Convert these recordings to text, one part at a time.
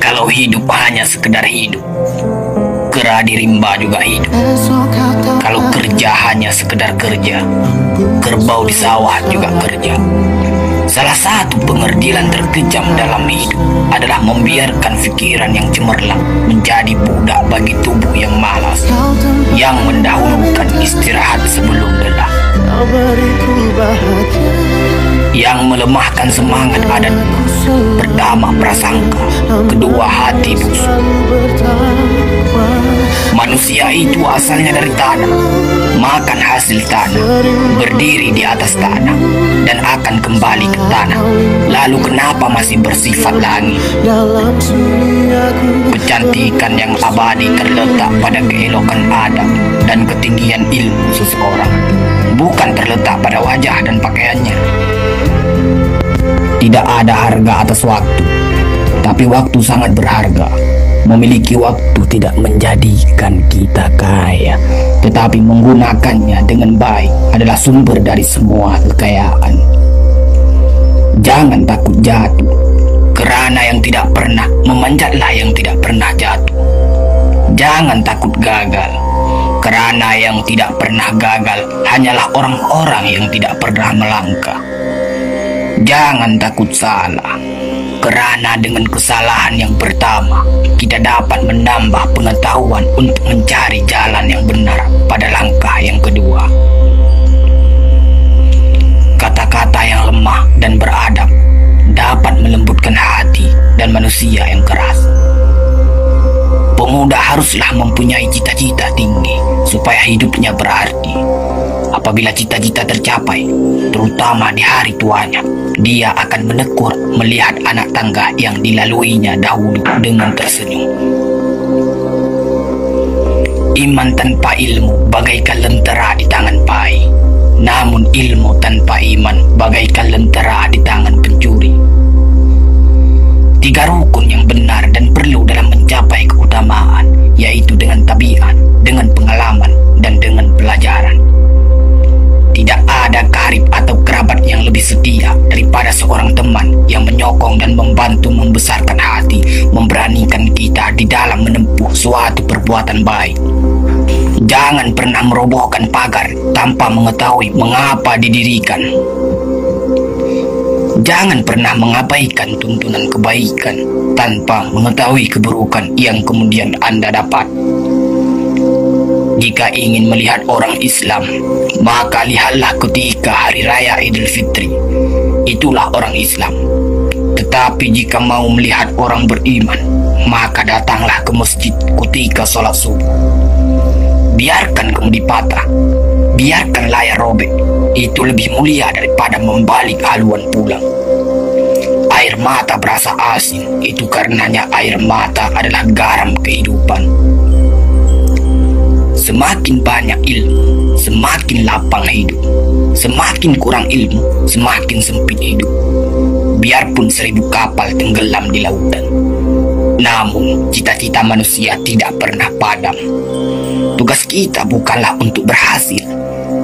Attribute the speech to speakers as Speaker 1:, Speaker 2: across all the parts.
Speaker 1: Kalau hidup hanya sekedar hidup, kera di rimba juga hidup. Kalau kerja hanya sekedar kerja, kerbau di sawah juga kerja. Salah satu pengerdilan terkejam dalam hidup adalah membiarkan pikiran yang cemerlang menjadi budak bagi tubuh yang malas, yang mendahulukan istirahat sebelum lelah, yang melemahkan semangat badan, pertama prasangka, kedua hati busuk. Manusia itu asalnya dari tanah, makan hasil tanah, berdiri di atas tanah, dan akan kembali ke tanah. Lalu kenapa masih bersifat langit? Kecantikan yang abadi terletak pada keelokan adab dan ketinggian ilmu seseorang, bukan terletak pada wajah dan pakaiannya. Tidak ada harga atas waktu, tapi waktu sangat berharga. Memiliki waktu tidak menjadikan kita kaya, tetapi menggunakannya dengan baik adalah sumber dari semua kekayaan. Jangan takut jatuh, kerana yang tidak pernah memanjatlah yang tidak pernah jatuh. Jangan takut gagal, kerana yang tidak pernah gagal hanyalah orang-orang yang tidak pernah melangkah. Jangan takut salah, kerana dengan kesalahan yang pertama kita dapat menambah pengetahuan untuk mencari jalan yang benar pada langkah yang kedua. Kata-kata yang lemah dan beradab dapat melembutkan hati dan manusia yang keras. Pemuda haruslah mempunyai cita-cita tinggi supaya hidupnya berarti. Apabila cita-cita tercapai, terutama di hari tuanya, dia akan menekur melihat anak tangga yang dilaluinya dahulu dengan tersenyum. Iman tanpa ilmu bagaikan lentera di tangan pai, namun ilmu tanpa iman bagaikan lentera di tangan pencuri. Tiga rukun yang benar dan perlu dalam mencapai keutamaan, yaitu dengan tabiat, dengan pengalaman, dan dengan pelajaran. Tidak ada karib atau kerabat yang lebih setia daripada seorang teman yang menyokong dan membantu membesarkan hati, memberanikan kita di dalam menempuh suatu perbuatan baik. Jangan pernah merobohkan pagar tanpa mengetahui mengapa didirikan. Jangan pernah mengabaikan tuntunan kebaikan tanpa mengetahui keburukan yang kemudian Anda dapat. Jika ingin melihat orang Islam, maka lihatlah ketika hari raya Idul Fitri. Itulah orang Islam. Tetapi jika mau melihat orang beriman, maka datanglah ke masjid ketika sholat subuh. Biarkan kemudi patah, biarkan layar robek. Itu lebih mulia daripada membalik haluan pulang. Air mata berasa asin, itu karenanya air mata adalah garam kehidupan. Semakin banyak ilmu, semakin lapang hidup. Semakin kurang ilmu, semakin sempit hidup. Biarpun 1000 kapal tenggelam di lautan, namun cita-cita manusia tidak pernah padam. Tugas kita bukanlah untuk berhasil,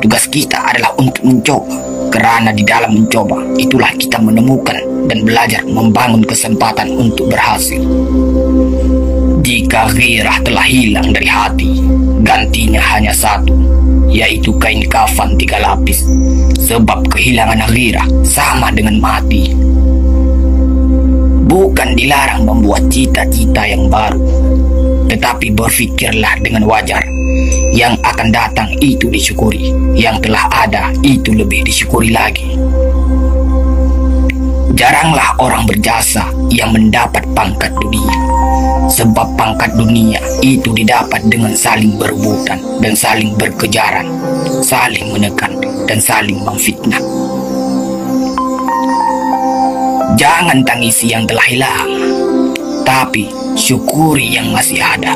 Speaker 1: tugas kita adalah untuk mencoba. Kerana di dalam mencoba, itulah kita menemukan dan belajar membangun kesempatan untuk berhasil. Jika ghirah telah hilang dari hati, gantinya hanya satu, yaitu kain kafan 3 lapis. Sebab kehilangan ghirah sama dengan mati. Bukan dilarang membuat cita-cita yang baru, tetapi berfikirlah dengan wajar. Yang akan datang itu disyukuri, yang telah ada itu lebih disyukuri lagi. Jaranglah orang berjasa yang mendapat pangkat dunia, sebab pangkat dunia itu didapat dengan saling berebutan dan saling berkejaran, saling menekan dan saling memfitnah. Jangan tangisi yang telah hilang, tapi syukuri yang masih ada.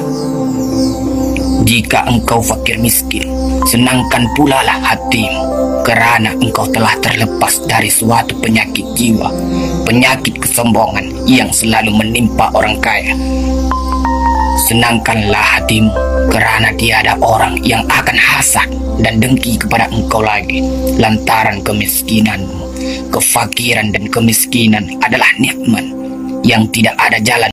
Speaker 1: Jika engkau fakir miskin, senangkan pula lah hatimu, kerana engkau telah terlepas dari suatu penyakit jiwa, penyakit kesombongan yang selalu menimpa orang kaya. Senangkanlah hatimu, kerana tiada orang yang akan hasad dan dengki kepada engkau lagi, lantaran kemiskinanmu. Kefakiran dan kemiskinan adalah nikmat. yang tidak ada jalan